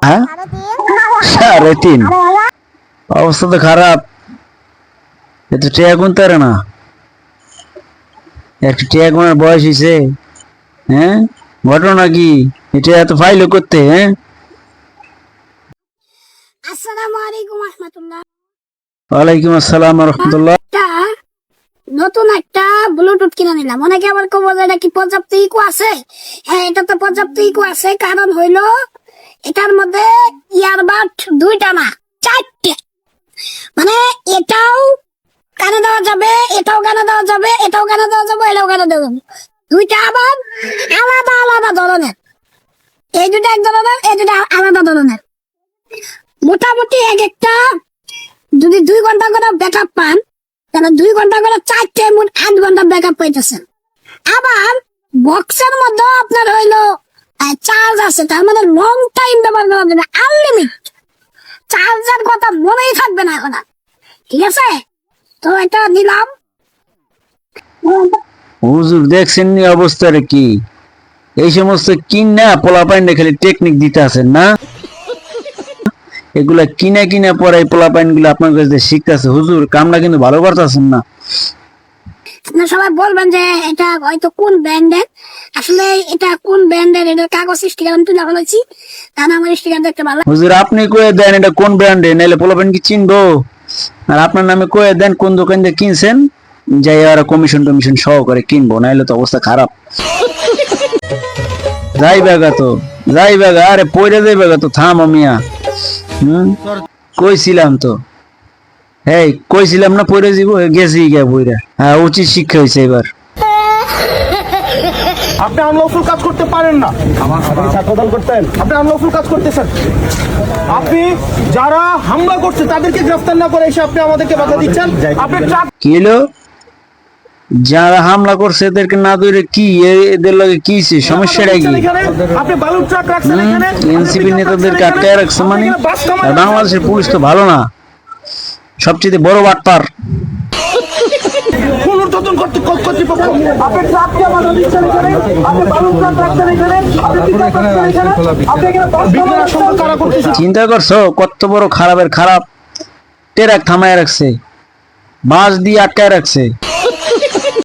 হ্যাঁ 3.5 অবস্থা তো খারাপ। এত টিয়া গুনতে পারে না, একটা টিয়া গুনার বয়স হয়েছে। হ্যাঁ ঘটনা কি এটা এত ফাইল করতে? হ্যাঁ আসসালামু আলাইকুম রাহমাতুল্লাহ। ওয়ালাইকুম আসসালাম রহমতুল্লাহ। নতুন একটা ব্লুটুথ কিনে নিলাম। অনেকে আবার কব যে এটা কি পর্যাপ্ত ইকো আছে? হ্যাঁ, এটা তো পর্যাপ্ত ইকো আছে। কারণ হইলো এটার মধ্যে ইয়ারবাড 2টা না 4টে, মানে এটাও কানে দেওয়া যাবে, এটাও কানে দেওয়া যাবে, এটাও কানে দেওয়া যাবে, এটাও কানে দেওয়া যাবে। 2টা আবার আলাদা আলাদা ধরনের। এই 2টা এক ধরনের, এই 2টা আলাদা ধরনের। মোটামুটি এক একটা যদি 2 ঘন্টা করে ব্যাকআপ পান, তাহলে 2 ঘন্টা করে 4টে, মোট 8 ঘন্টা ব্যাকআপ পাইতেছেন। আবার বক্সের মধ্যে আপনার হইলো চার্জ আছে, তার মানে লং টাইম ব্যবহার করা যাবে, আনলিমিটেড। চার্জের কথা মনেই থাকবে না এখন আর। ঠিক আছে, তো এটা নিলাম। হুজুর দেখছেন নি অবস্থাটা কি? এই সমস্ত কিনা পোলাপাইন খালি টেকনিক দিতে আছেন না, এগুলা কিনা কিনা পরে পোলাপাইন গুলো আপনার কাছে শিখতেছে। হুজুর কামটা কিন্তু ভালো করতেছেন না। আপনারা সবাই বলবেন যে এটা হয়তো কোন ব্র্যান্ডের। আসলে এটা কোন ব্র্যান্ডের, এটা কাগজ স্টিকার আমি তুলে ফেলেছি, কারণ আমার স্টিকার দেখতে ভালো। হুজুর আপনি কয়ে দেন এটা কোন ব্র্যান্ডের, নাহলে পোলাপাইন কি চিনবো? আর আপনার নামে কয়ে দেন কোন দোকান দিয়ে কিনছেন, যাই আর কমিশন টমিশন সহকারে কিনবো, নাহলে তো অবস্থা খারাপ। যাই বেগা তো, যাই বেগা, আরে পয়রা যাই বেগা তো, থাম মিয়া। কইছিলাম তো, এই কইছিলাম না পয়রা যাব, গেছি গিয়া পয়রা। হ্যাঁ উচিত শিক্ষা হয়েছে এবার। আপনি আনলফুল কাজ করতে পারেন না। ছাত্রদল করতেন, আপনি আনলফুল কাজ করতেছেন। আপনি যারা হামলা করছে তাদেরকে গ্রেফতার না করে এসে আপনি আমাদেরকে বাধা দিচ্ছেন। আপনি কি হলো? যারা হামলা করছে এদেরকে না ধরে কি এদের লগে কি সমস্যাটা কি? আপনি বালুর ট্রাক রাখছেন এখানে, এনসিপি নেতাদেরকে আটকায় রাখছে মানে? আর বাংলাদেশের পুলিশ তো ভালো না, সবচেয়ে বড় বাটপার। পুনর্তদন্ত করতে কর্তৃপক্ষ, আপনি ট্রাককে বাধা দিচ্ছেন এখানে, আপনি বালুর ট্রাক রাখছেন এখানে, আপনি পিকআপ রাখছেন এখানে, আপনি এখানে বিজ্ঞান সঙ্গে কারা করতেছেন? চিন্তা করছো কত বড় খারাপের খারাপ? ট্রাক থামায় রাখছে, বাঁশ দিয়ে আটকায় রাখছে।